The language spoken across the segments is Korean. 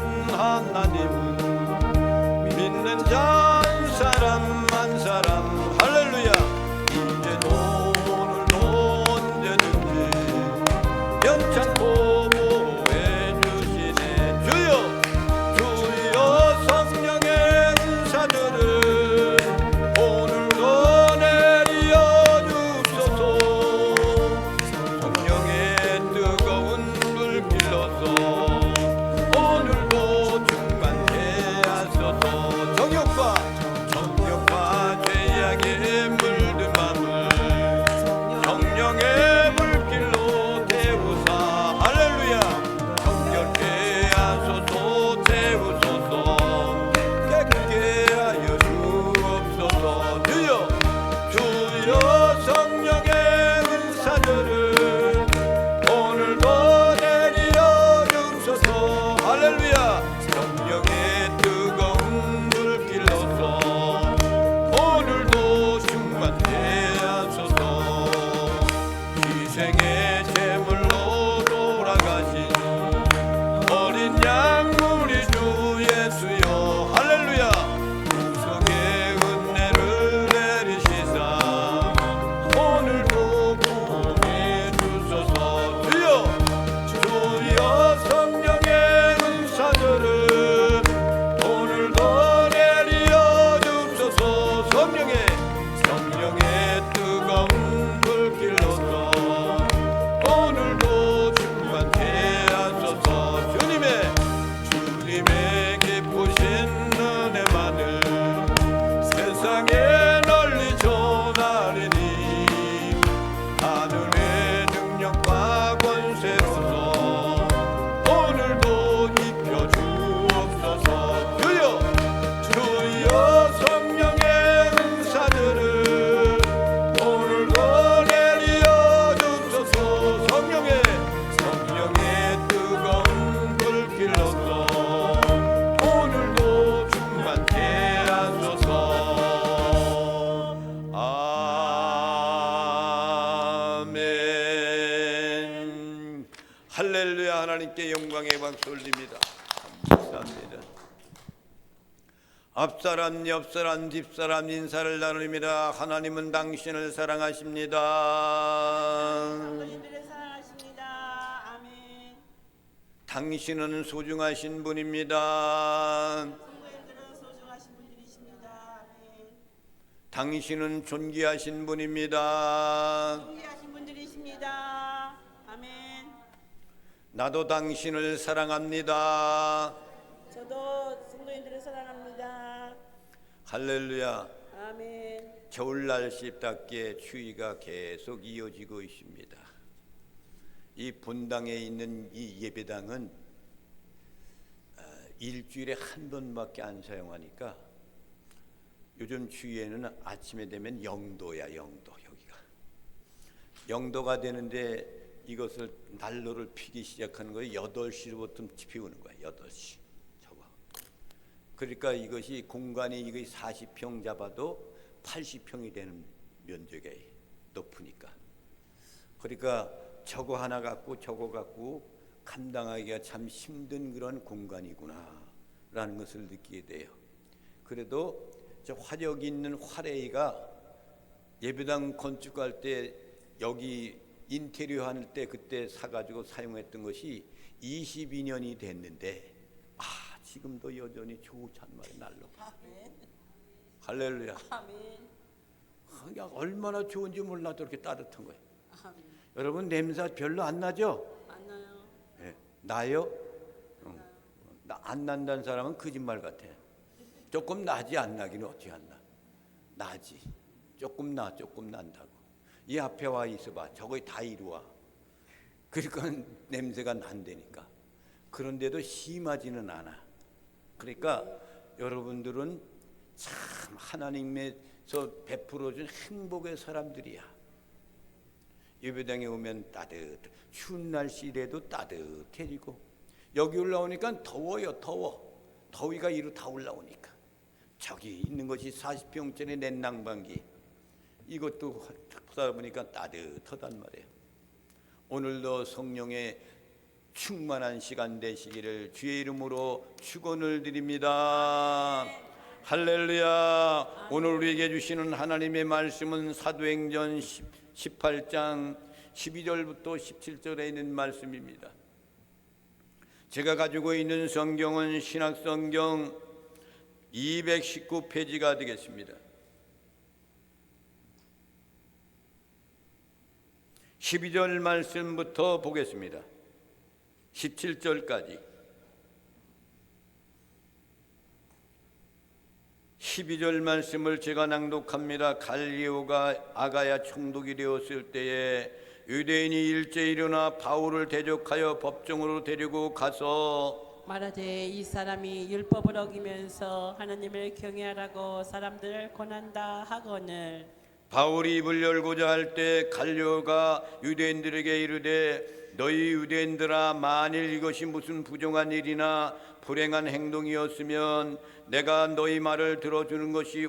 하나님은 믿는 자 한 사람 한 사람 할렐루야. 이제도 오늘도 언제든지 괜찮고 보호해 주시네. 주여 주여 성령의 은사들을 오늘도 내려 주소서. 성령의 뜨거운 불길로서 오늘도 충만케 하소서. 정욕과 죄악에 물든 맘을 성령의 불길로 태우사 할렐루야. 정결케 하소서. 태우소서. 깨끗게 하여 주옵소서. 주여 성령의 은사들을 오늘도 내려 주소서. 할렐루야. 성령의 뜨거운 불길로서 오늘도 충만케 하소서. 희생의 제물로 돌아가신 어린 양 우리 주 예수여 할렐루야. 구속의 은혜를 내리시사 오늘도 구원해 주소서. 주여 성령의 은사들을 오늘도 내려 주소서. 성령의 뜨거운 불길로서 오늘도 충만케 하소서. 주님의 기쁘신 은혜만을 세상에 널리 전하리니 하늘의 능력과 권세로서 오늘도 입혀 주옵소서. 주여 성령의 은사들을 오늘도 내려 주소서. 성령의 뜨거운 불길로서 오늘도 충만케 하소서. 아멘. 할렐루야. 하나님께 영광의 박수 올립니다. 감사합니다. 앞사람 옆사람 뒷사람 인사를 나눕니다. 하나님은 당신을 사랑하십니다. 성도님들을 사랑하십니다. 아멘. 당신은 소중하신 분입니다. 성도님들은 소중하신 분들이십니다. 아멘. 당신은 존귀하신 분입니다. 존귀하신 분들이십니다. 아멘. 나도 당신을 사랑합니다. 저도 성도님들을 사랑합니다. 할렐루야. 아멘. 겨울 날씨답게 추위가 계속 이어지고 있습니다. 이 본당에 있는 이 예배당은 일주일에 한 번밖에 안 사용하니까 요즘 추위에는 아침에 되면 0도야. 0도. 여기가 0도가 되는데 이것을 난로를 피기 시작하는 거예요. 8시부터 피우는 거야. 8시. 저거. 그러니까 이것이 공간이 이것이 40평 잡아도 80평이 되는 면적이 높으니까. 그러니까 저거 하나 갖고 저거 갖고 감당하기가 참 힘든 그런 공간이구나 라는 것을 느끼게 돼요. 그래도 저 화력 있는 화레이가 예배당 건축할 때 여기 인테리어 할 때 그때 사가지고 사용했던 것이 22년이 됐는데 지금도 여전히 좋잖 말이야. 날로. 아멘. 할렐루야. 아멘. 그냥 얼마나 좋은지 몰라도 이렇게 따뜻한 거예요. 아멘. 여러분 냄새 별로 안 나죠? 안 나요. 네. 나요? 안 난다는 사람은 거짓말 같아. 조금 나지 안 나기는 어떻게 안 나? 나지. 조금 난다고. 이 앞에 와 있어봐. 저거 다 이루와. 그러니까 냄새가 난다니까. 그런데도 심하지는 않아. 그러니까 여러분들은 참 하나님께서 베풀어준 행복의 사람들이야. 예배당에 오면 추운 날씨라도 따뜻해지고 여기 올라오니까 더워요. 더위가 이로 다 올라오니까 저기 있는 것이 40평짜리 냉난방기 이것도 보다 보니까 따뜻하단 말이에요. 오늘도 성령의 충만한 시간 되시기를 주의 이름으로 축원을 드립니다. 할렐루야. 오늘 우리에게 주시는 하나님의 말씀은 사도행전 18장 12절부터 17절에 있는 말씀입니다. 제가 가지고 있는 성경은 신약성경 219페이지가 되겠습니다. 12절 말씀부터 보겠습니다. 17절까지. 12절 말씀을 제가 낭독합니다. 갈리오가 아가야 총독이 되었을 때에 유대인이 일제히 일어나 바울을 대적하여 법정으로 데리고 가서 말하되 이 사람이 율법을 어기면서 하나님을 경외하라고 사람들을 권한다 하거늘 바울이 입을 열고자 할 때 갈리오가 유대인들에게 이르되 너희 유대인들아, 만일 이것이 무슨 부정한 일이나 불행한 행동이었으면 내가 너희 말을 들어주는 것이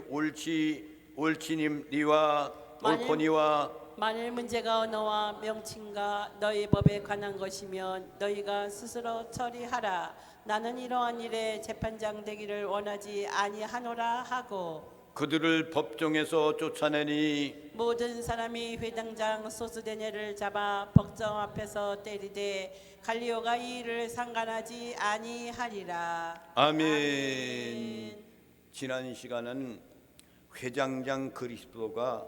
옳지니와 옳거니와 만일 문제가 언어와 명칭과 너희 법에 관한 것이면 너희가 스스로 처리하라. 나는 이러한 일에 재판장 되기를 원하지 아니하노라 하고 그들을 법정에서 쫓아내니 모든 사람이 회당장 소스데네를 잡아 법정 앞에서 때리되 갈리오가 이 일을 상관하지 아니하리라. 아멘. 지난 시간은 회장장 그리스도가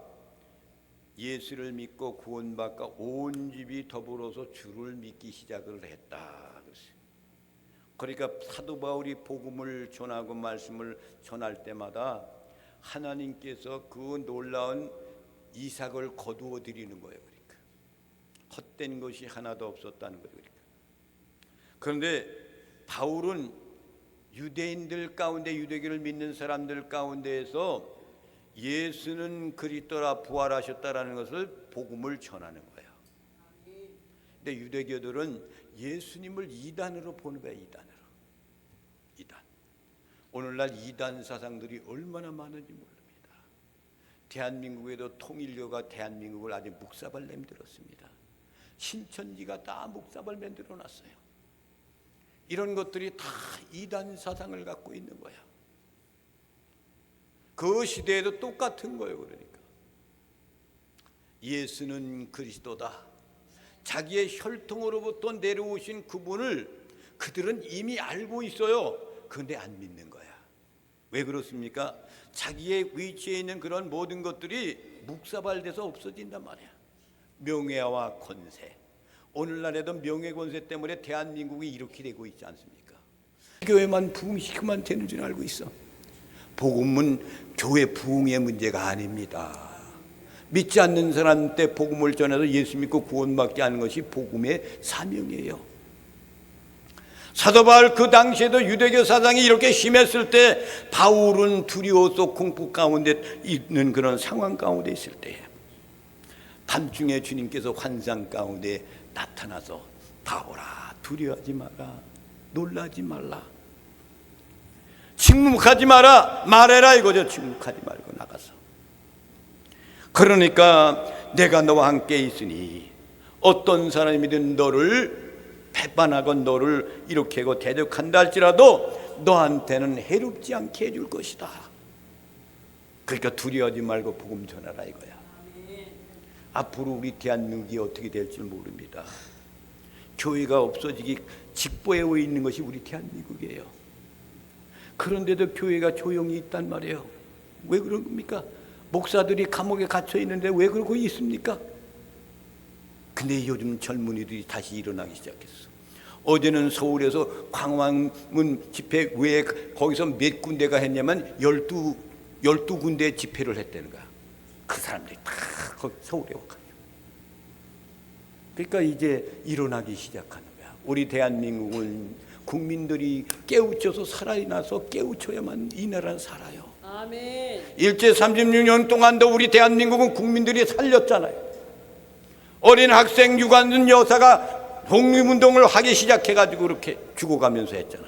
예수를 믿고 구원받고 온 집이 더불어서 주를 믿기 시작을 했다. 그러니까 사도 바울이 복음을 전하고 말씀을 전할 때마다 하나님께서 그 놀라운 이삭을 거두어 드리는 거예요. 그러니까 헛된 것이 하나도 없었다는 거예요. 그런데 바울은 유대인들 가운데, 유대교를 믿는 사람들 가운데에서 예수는 그리스도라 부활하셨다라는 것을 복음을 전하는 거예요. 근데 유대교들은 예수님을 이단으로 보는 거예요. 이단. 오늘날 이단 사상들이 얼마나 많은지 모릅니다. 대한민국에도 통일교가 대한민국을 아주 묵사발 만들었습니다. 신천지가 다 묵사발 만들어 놨어요. 이런 것들이 다 이단 사상을 갖고 있는 거야. 그 시대에도 똑같은 거예요. 그러니까 예수는 그리스도다. 자기의 혈통으로부터 내려오신 그분을 그들은 이미 알고 있어요. 그런데 안 믿는 거야. 왜 그렇습니까? 자기의 위치에 있는 그런 모든 것들이 묵사발돼서 없어진단 말이야. 명예와 권세. 오늘날에도 명예 권세 때문에 대한민국이 이렇게 되고 있지 않습니까? 교회만 부흥시키면 되는 줄 알고 있어. 복음은 교회 부흥의 문제가 아닙니다. 믿지 않는 사람한테 복음을 전해서 예수 믿고 구원받게 하는 것이 복음의 사명이에요. 사도 바울 그 당시에도 유대교 사상이 이렇게 심했을 때 바울은 두려워서 공포 가운데 있는 그런 상황 가운데 있을 때 밤중에 주님께서 환상 가운데 나타나서 바울아, 두려워하지 마라, 놀라지 말라, 침묵하지 마라, 말해라 이거죠. 침묵하지 말고 나가서. 그러니까 내가 너와 함께 있으니 어떤 사람이든 너를 배반하고 너를 이렇게 하고 대적한다 할지라도 너한테는 해롭지 않게 해줄 것이다. 그러니까 두려워하지 말고 복음 전하라 이거야. 앞으로 우리 대한민국이 어떻게 될지 모릅니다. 교회가 없어지기 직보에 있는 것이 우리 대한민국이에요. 그런데도 교회가 조용히 있단 말이에요. 왜 그런 겁니까? 목사들이 감옥에 갇혀 있는데 왜 그러고 있습니까? 근데 요즘 젊은이들이 다시 일어나기 시작했어. 어제는 서울에서 광화문 집회, 왜 거기서 몇 군데가 했냐면 12군데 집회를 했다는 거야. 그 사람들이 다 거기 서울에 와가지고. 그러니까 이제 일어나기 시작하는 거야. 우리 대한민국은 국민들이 깨우쳐서 살아나서 깨우쳐야만 이 나라는 살아요. 아멘. 일제 36년 동안도 우리 대한민국은 국민들이 살렸잖아요. 어린 학생 유관순 여사가 독립운동을 하기 시작해가지고 그렇게 죽어가면서 했잖아.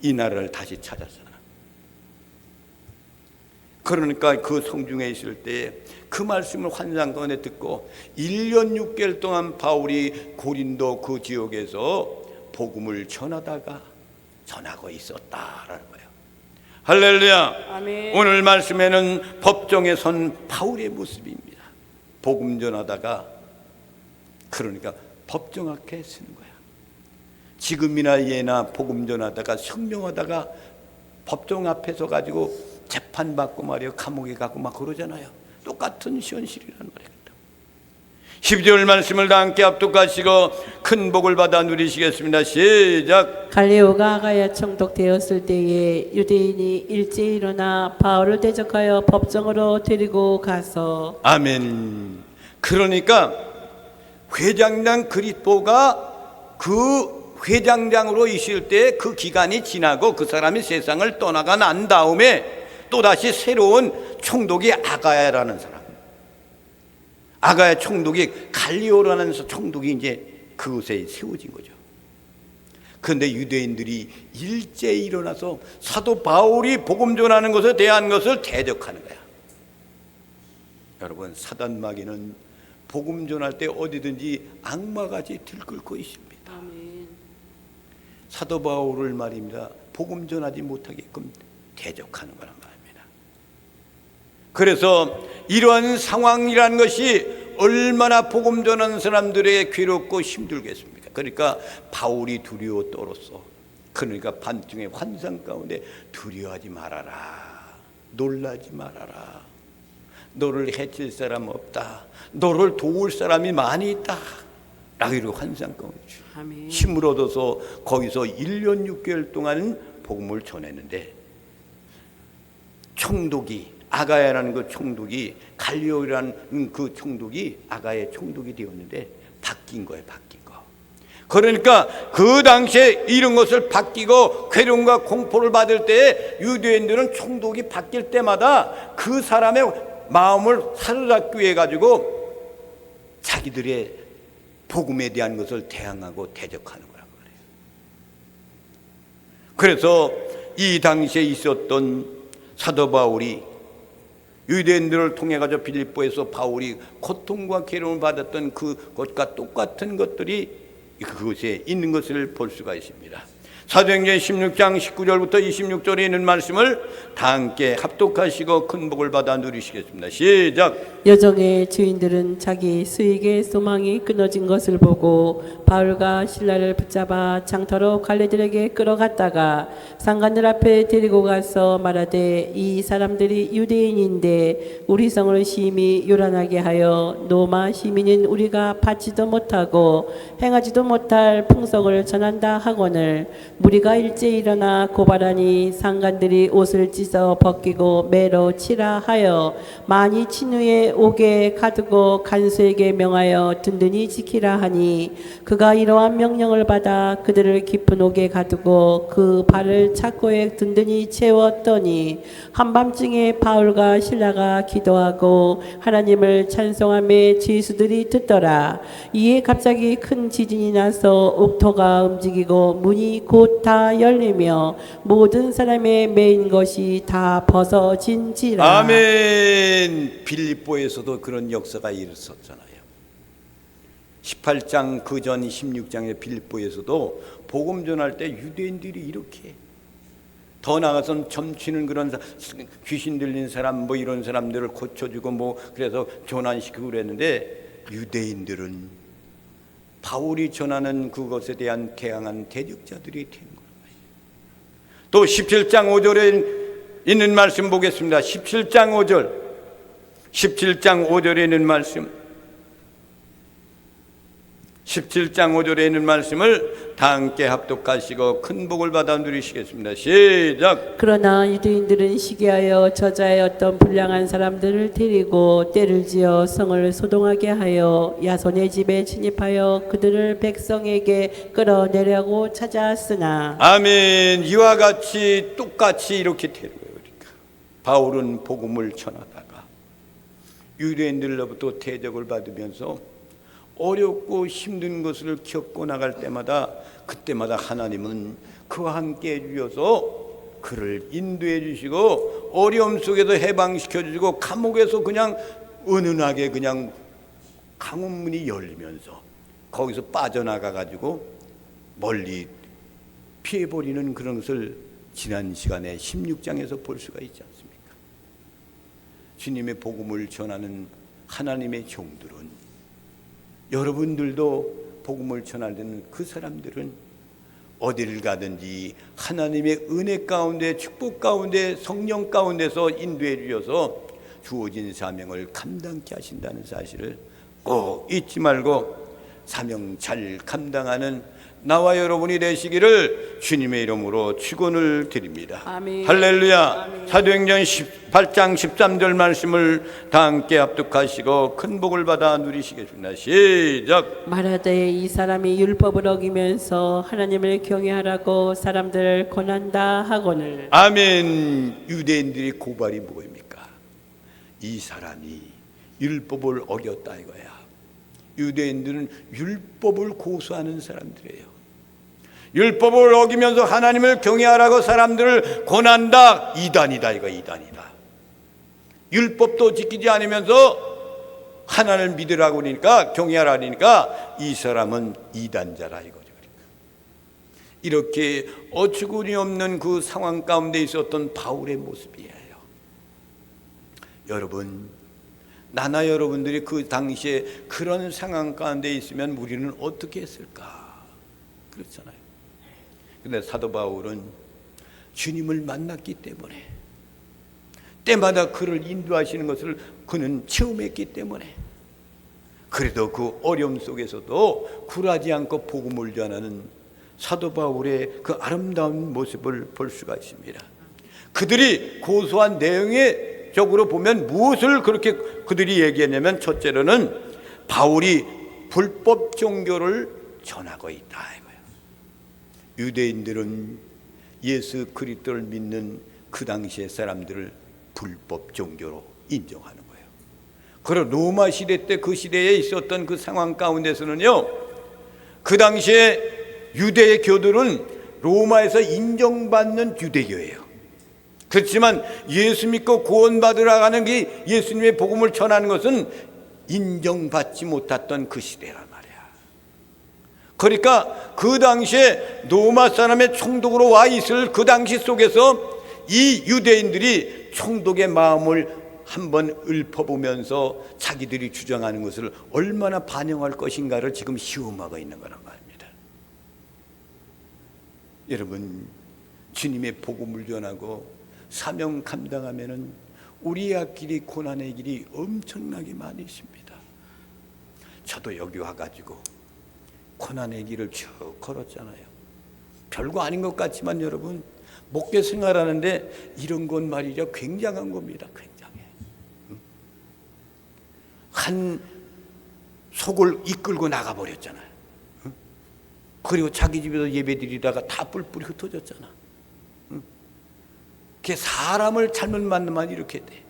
이 나라를 다시 찾았잖아. 그러니까 그 성중에 있을 때 그 말씀을 환상 가운데 듣고 1년 6개월 동안 바울이 고린도 그 지역에서 복음을 전하고 있었다라는 거예요. 할렐루야. 아멘. 오늘 말씀에는 법정에 선 바울의 모습입니다. 복음 전하다가, 그러니까 법정 앞에 서는 거야. 지금이나 예나 복음 전하다가 성명하다가 법정 앞에 서 가지고 재판받고 말이요, 감옥에 가고 막 그러잖아요. 똑같은 현실이란 말이에요. 12절 말씀을 다 함께 합독하시고 큰 복을 받아 누리시겠습니다. 시작. 갈리오가 아가야 총독되었을 때에 유대인이 일제히 일어나 바울을 대적하여 법정으로 데리고 가서. 아멘. 그러니까 회장장 그리스도가 그 회장장으로 있을 때 그 기간이 지나고 그 사람이 세상을 떠나가 난 다음에 또다시 새로운 총독이 아가야라는 사람, 아가야 총독이 갈리오라는 총독이 이제 그곳에 세워진 거죠. 그런데 유대인들이 일제히 일어나서 사도 바울이 복음 전하는 것에 대한 것을 대적하는 거야. 여러분, 사단 마귀는 복음 전할 때 어디든지 악마같이 들끓고 있습니다. 아멘. 사도 바울을 말입니다, 복음 전하지 못하게끔 대적하는 거란 말입니다. 그래서 이러한 상황이라는 것이 얼마나 복음 전하는 사람들에게 괴롭고 힘들겠습니까? 그러니까 바울이 두려워 떨었어. 그러니까 밤중에 환상 가운데 두려워하지 말아라, 놀라지 말아라, 너를 해칠 사람 없다, 너를 도울 사람이 많이 있다 라고 이러고 환상 가운데 힘을 얻어서 거기서 1년 6개월 동안 복음을 전했는데, 총독이 아가야라는 그 총독이, 갈리오라는 그 총독이 아가야의 총독이 되었는데 바뀐 거예요. 바뀐 거. 그러니까 그 당시에 이런 것을 바뀌고 괴로움과 공포를 받을 때 유대인들은 총독이 바뀔 때마다 그 사람의 마음을 사로잡기 위해 가지고 자기들의 복음에 대한 것을 대항하고 대적하는 거란 말이에요. 그래서 이 당시에 있었던 사도 바울이 유대인들을 통해 가지고 빌립보에서 바울이 고통과 괴로움을 받았던 그것과 똑같은 것들이 그곳에 있는 것을 볼 수가 있습니다. 사도행전 16장 19절부터 26절에 있는 말씀을 다 함께 합독하시고 큰 복을 받아 누리시겠습니다. 시작. 여정의 주인들은 자기 수익의 소망이 끊어진 것을 보고 바울과 신라를 붙잡아 장터로 갈레들에게 끌어갔다가 상관들 앞에 데리고 가서 말하되, 이 사람들이 유대인인데 우리 성을 심히 요란하게 하여 로마 시민인 우리가 받지도 못하고 행하지도 못할 풍속을 전한다 하거늘 무리가 일제히 일어나 고발하니 상관들이 옷을 찢어 벗기고 매로 치라 하여 많이 친 후에 옥에 가두고 간수에게 명하여 든든히 지키라 하니, 그가 이러한 명령을 받아 그들을 깊은 옥에 가두고 그 발을 착고에 든든히 채웠더니 한밤중에 바울과 신라가 기도하고 하나님을 찬송하며 죄수들이 듣더라. 이에 갑자기 큰 지진이 나서 옥토가 움직이고 문이 곧 다 열리며 모든 사람의 매인 것이 다 벗어진지라. 아멘. 빌립보에서도 그런 역사가 일어섰잖아요. 18장 그 전 16장의 빌립보에서도 복음 전할 때 유대인들이 이렇게, 더 나아가서는 점치는 그런 귀신 들린 사람 뭐 이런 사람들을 고쳐주고 뭐 그래서 전환시키고 그랬는데, 유대인들은 바울이 전하는 그것에 대한 개항한 대적자들이 된 거예요. 또 17장 5절에 있는 말씀 보겠습니다. 17장 5절에 있는 말씀, 17장 5절에 있는 말씀을 다 함께 합독하시고 큰 복을 받아 누리시겠습니다. 시작. 그러나 유대인들은 시기하여 저자의 어떤 불량한 사람들을 데리고 때를 지어 성을 소동하게 하여 야손의 집에 침입하여 그들을 백성에게 끌어내려고 찾았으나. 아멘. 이와 같이 똑같이 이렇게 되는 거예요. 그러니까 바울은 복음을 전하다가 유대인들로부터 대적을 받으면서 어렵고 힘든 것을 겪고 나갈 때마다, 그때마다 하나님은 그와 함께 해주셔서 그를 인도해 주시고 어려움 속에서 해방시켜 주시고 감옥에서 그냥 은은하게 그냥 강원문이 열리면서 거기서 빠져나가 가지고 멀리 피해버리는 그런 것을 지난 시간에 16장에서 볼 수가 있지 않습니까? 주님의 복음을 전하는 하나님의 종들은, 여러분들도 복음을 전하는 그 사람들은 어디를 가든지 하나님의 은혜 가운데, 축복 가운데, 성령 가운데서 인도해 주셔서 주어진 사명을 감당케 하신다는 사실을 꼭 잊지 말고 사명 잘 감당하는 나와 여러분이 되시기를 주님의 이름으로 축원을 드립니다. 아멘. 할렐루야. 아멘. 사도행전 8장 13절 말씀을 다 함께 합독하시고 큰 복을 받아 누리시겠습니다. 시작. 말하되 이 사람이 율법을 어기면서 하나님을 경외하라고 사람들을 권한다 하거늘. 아멘. 유대인들의 고발이 뭐입니까? 이 사람이 율법을 어겼다 이거야. 유대인들은 율법을 고수하는 사람들이에요. 율법을 어기면서 하나님을 경외하라고 사람들을 권한다. 이단이다 이거, 이단이다. 율법도 지키지 않으면서 하나님을 믿으라고 그러니까, 경외하라 그러니까 이 사람은 이단자라 이거죠. 이렇게 어처구니 없는 그 상황 가운데 있었던 바울의 모습이에요. 여러분, 나나 여러분들이 그 당시에 그런 상황 가운데 있으면 우리는 어떻게 했을까? 그렇잖아요. 근데 사도 바울은 주님을 만났기 때문에, 때마다 그를 인도하시는 것을 그는 체험했기 때문에, 그래도 그 어려움 속에서도 굴하지 않고 복음을 전하는 사도 바울의 그 아름다운 모습을 볼 수가 있습니다. 그들이 고소한 내용의 적으로 보면 무엇을 그렇게 그들이 얘기했냐면, 첫째로는 바울이 불법 종교를 전하고 있다 이거예요. 유대인들은 예수 그리스도를 믿는 그 당시의 사람들을 불법 종교로 인정하는 거예요. 그리고 로마 시대 때, 그 시대에 있었던 그 상황 가운데서는요, 그 당시에 유대의 교들은 로마에서 인정받는 유대교예요. 그렇지만 예수 믿고 구원받으러 가는 게, 예수님의 복음을 전하는 것은 인정받지 못했던 그 시대란 말이야. 그러니까 그 당시에 로마 사람의 총독으로 와 있을 그 당시 속에서 이 유대인들이 총독의 마음을 한번 읊어보면서 자기들이 주장하는 것을 얼마나 반영할 것인가를 지금 시험하고 있는 거란 말입니다. 여러분, 주님의 복음을 전하고 사명 감당하면은 우리의 길이, 고난의 길이 엄청나게 많이 있습니다. 저도 여기 와가지고 고난의 길을 쭉 걸었잖아요. 별거 아닌 것 같지만 여러분, 목회 생활하는데 이런 건 말이죠, 굉장한 겁니다. 굉장해. 한 속을 이끌고 나가버렸잖아요. 그리고 자기 집에서 예배드리다가 다 뿔뿔이 흩어졌잖아. 그게 사람을 잘못 만나면 이렇게 돼.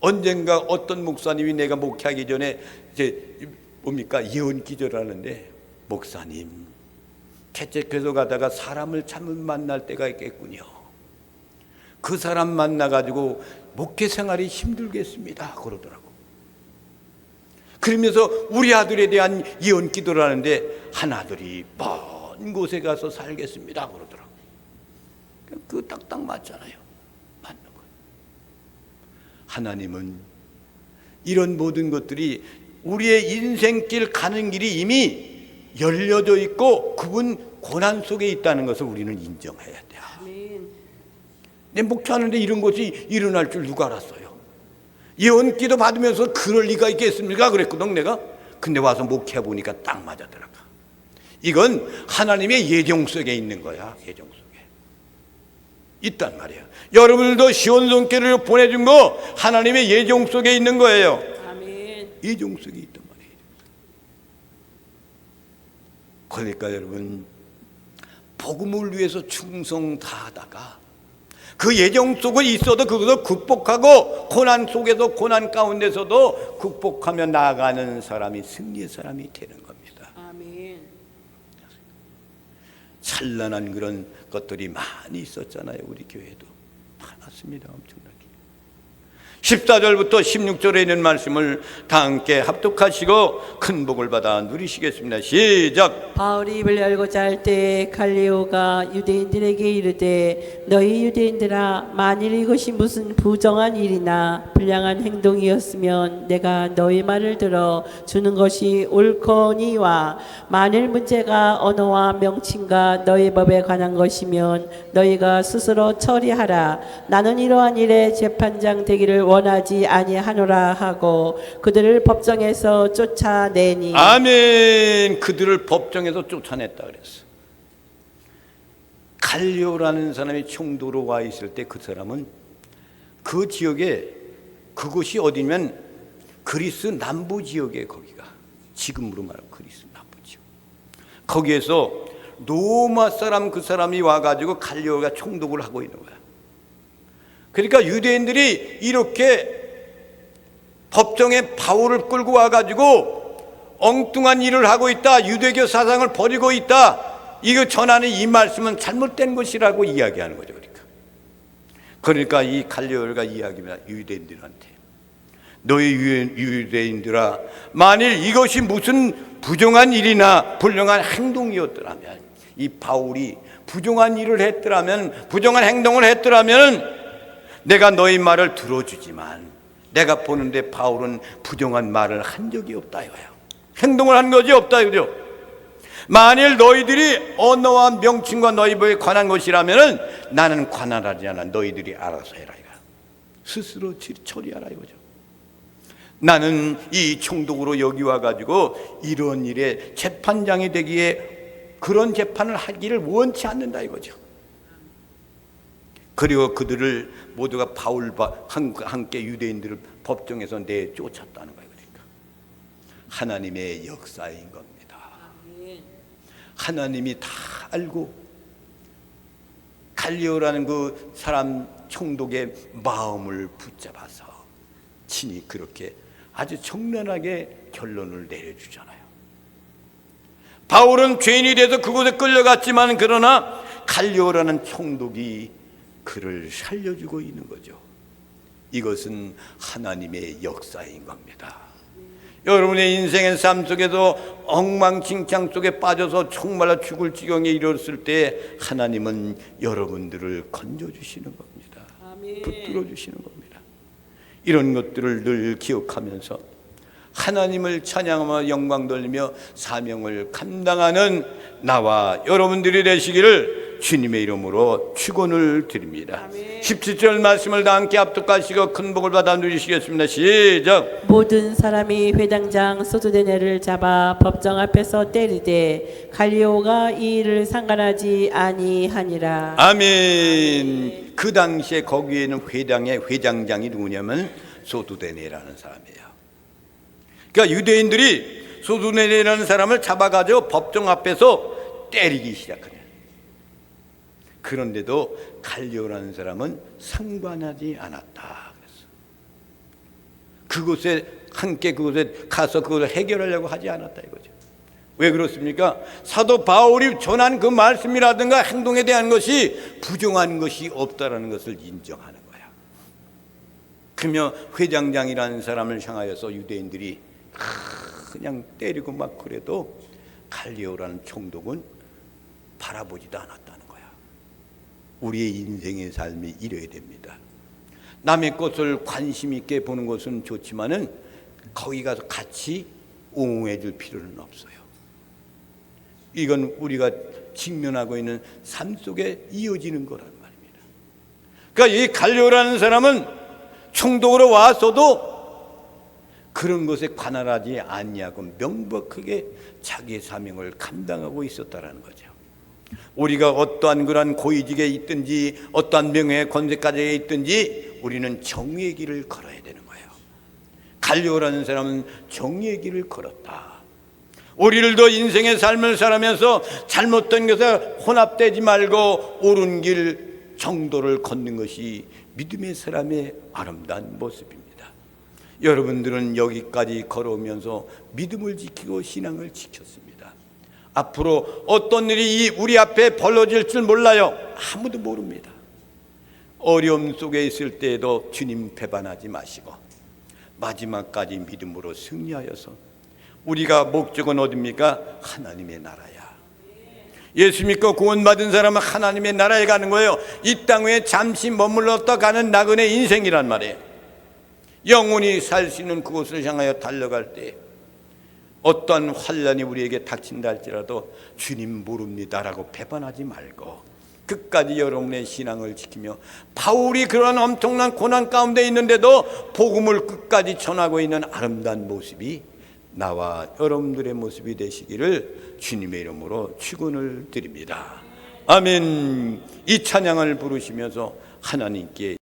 언젠가 어떤 목사님이 내가 목회하기 전에 이제 뭡니까, 예언 기도를 하는데, 목사님, 개척해서 가다가 사람을 잘못 만날 때가 있겠군요. 그 사람 만나가지고 목회 생활이 힘들겠습니다 그러더라고. 그러면서 우리 아들에 대한 예언 기도를 하는데, 한 아들이 먼 곳에 가서 살겠습니다 그러더라고. 그 딱딱 맞잖아요. 맞는 거예요. 하나님은 이런 모든 것들이 우리의 인생길 가는 길이 이미 열려져 있고 그분 고난 속에 있다는 것을 우리는 인정해야 돼요. 아멘. 내 목회하는데 이런 것이 일어날 줄 누가 알았어요? 예언기도 받으면서 그럴 리가 있겠습니까? 그랬거든 내가. 근데 와서 목회해 보니까 딱 맞아들어가. 이건 하나님의 예정 속에 있는 거야. 예정 속에 있단 말이야. 여러분들도 시온 손길을 보내준 거 하나님의 예정 속에 있는 거예요. 아멘. 예정 속에 있단 말이에요. 그러니까 여러분, 복음을 위해서 충성 다하다가 그 예정 속에 있어도 그것을 극복하고 고난 속에서, 고난 가운데서도 극복하며 나아가는 사람이 승리의 사람이 되는 겁니다. 아멘. 찬란한 그런 것들이 많이 있었잖아요. 우리 교회도 많았습니다. 엄청나게. 14절부터 16절에 있는 말씀을 다 함께 합독하시고 큰 복을 받아 누리시겠습니다. 시작. 바울이 입을 열고자 할 때에 갈리오가 유대인들에게 이르되 너희 유대인들아 만일 이것이 무슨 부정한 일이나 불량한 행동이었으면 내가 너희 말을 들어 주는 것이 옳거니와 만일 문제가 언어와 명칭과 너희 법에 관한 것이면 너희가 스스로 처리하라. 나는 이러한 일에 재판장 되기를 원하지 아니하노라 하고 그들을 법정에서 쫓아내니. 아멘. 그들을 법정에서 쫓아냈다 그랬어. 갈리오라는 사람이 총독으로 와 있을 때 그 사람은 그 지역에, 그곳이 어디냐면 그리스 남부 지역에, 거기가 지금으로 말하면 그리스 남부 지역, 거기에서 로마 사람 그 사람이 와가지고 갈리오가 총독을 하고 있는 거야. 그러니까 유대인들이 이렇게 법정에 바울을 끌고 와가지고 엉뚱한 일을 하고 있다, 유대교 사상을 버리고 있다, 이거 전하는 이 말씀은 잘못된 것이라고 이야기하는 거죠. 그러니까 이 갈리오가 이야기합니다. 유대인들한테, 너희 유대인들아, 만일 이것이 무슨 부정한 일이나 불량한 행동이었더라면, 이 바울이 부정한 일을 했더라면, 부정한 행동을 했더라면 내가 너희 말을 들어주지만 내가 보는데 바울은 부정한 말을 한 적이 없다 이거예요. 행동을 한 것이 없다 이거죠. 만일 너희들이 언어와 명칭과 너희 법에 관한 것이라면 나는 관할하지 않아. 너희들이 알아서 해라 이거. 스스로 처리하라 이거죠. 나는 이 총독으로 여기 와가지고 이런 일에 재판장이 되기에 그런 재판을 하기를 원치 않는다 이거죠. 그리고 그들을 모두가 바울과 함께 유대인들을 법정에서 내쫓았다는 거예요. 그러니까 하나님의 역사인 겁니다. 하나님이 다 알고 갈리오라는 그 사람 총독의 마음을 붙잡아서 친히 그렇게 아주 정연하게 결론을 내려주잖아요. 바울은 죄인이 돼서 그곳에 끌려갔지만 그러나 갈리오라는 총독이 그를 살려주고 있는 거죠. 이것은 하나님의 역사인 겁니다. 여러분의 인생의 삶 속에서 엉망진창 속에 빠져서 정말로 죽을 지경에 이르렀을 때 하나님은 여러분들을 건져주시는 겁니다. 붙들어 주시는 겁니다. 이런 것들을 늘 기억하면서 하나님을 찬양하며 영광 돌리며 사명을 감당하는 나와 여러분들이 되시기를 주님의 이름으로 축원을 드립니다. 17절 말씀을 다 함께 합독하시고 큰 복을 받아 누리시겠습니다. 시작. 모든 사람이 회당장 소두데네를 잡아 법정 앞에서 때리되 갈리오가 이 일을 상관하지 아니하니라. 아멘. 그 당시에 거기에는 회당의 회장장이 누구냐면 소두데네라는 사람이에요. 그러니까 유대인들이 소두데네라는 사람을 잡아가지고 법정 앞에서 때리기 시작해요. 그런데도 갈리오라는 사람은 상관하지 않았다 그랬어. 그곳에 함께 그곳에 가서 그것을 해결하려고 하지 않았다 이거죠. 왜 그렇습니까? 사도 바울이 전한 그 말씀이라든가 행동에 대한 것이 부정한 것이 없다라는 것을 인정하는 거야. 그러면 회장장이라는 사람을 향하여서 유대인들이 그냥 때리고 막 그래도 갈리오라는 총독은 바라보지도 않았다는 거야. 우리의 인생의 삶이 이래야 됩니다. 남의 것을 관심 있게 보는 것은 좋지만은 거기 가서 같이 옹호해 줄 필요는 없어요. 이건 우리가 직면하고 있는 삶 속에 이어지는 거란 말입니다. 그러니까 이 갈리오라는 사람은 총독으로 왔어도 그런 것에 관할하지 않냐고 명백하게 자기의 사명을 감당하고 있었다라는 거죠. 우리가 어떠한 그런 고위직에 있든지 어떠한 명예의 권세까지에 있든지 우리는 정의의 길을 걸어야 되는 거예요. 갈리오라는 사람은 정의의 길을 걸었다. 우리들도 인생의 삶을 살아면서 잘못된 것에 혼합되지 말고 옳은 길 정도를 걷는 것이 믿음의 사람의 아름다운 모습입니다. 여러분들은 여기까지 걸어오면서 믿음을 지키고 신앙을 지켰습니다. 앞으로 어떤 일이 우리 앞에 벌어질 줄 몰라요. 아무도 모릅니다. 어려움 속에 있을 때에도 주님 배반하지 마시고 마지막까지 믿음으로 승리하여서 우리가 목적은 어딥니까? 하나님의 나라야. 예수 믿고 구원받은 사람은 하나님의 나라에 가는 거예요. 이 땅에 잠시 머물렀다 가는 나그네 인생이란 말이에요. 영원히 살 수 있는 그곳을 향하여 달려갈 때 어떠한 환난이 우리에게 닥친다 할지라도 주님 모릅니다라고 배반하지 말고 끝까지 여러분의 신앙을 지키며, 바울이 그러한 엄청난 고난 가운데 있는데도 복음을 끝까지 전하고 있는 아름다운 모습이 나와 여러분들의 모습이 되시기를 주님의 이름으로 축원을 드립니다. 아멘. 이 찬양을 부르시면서 하나님께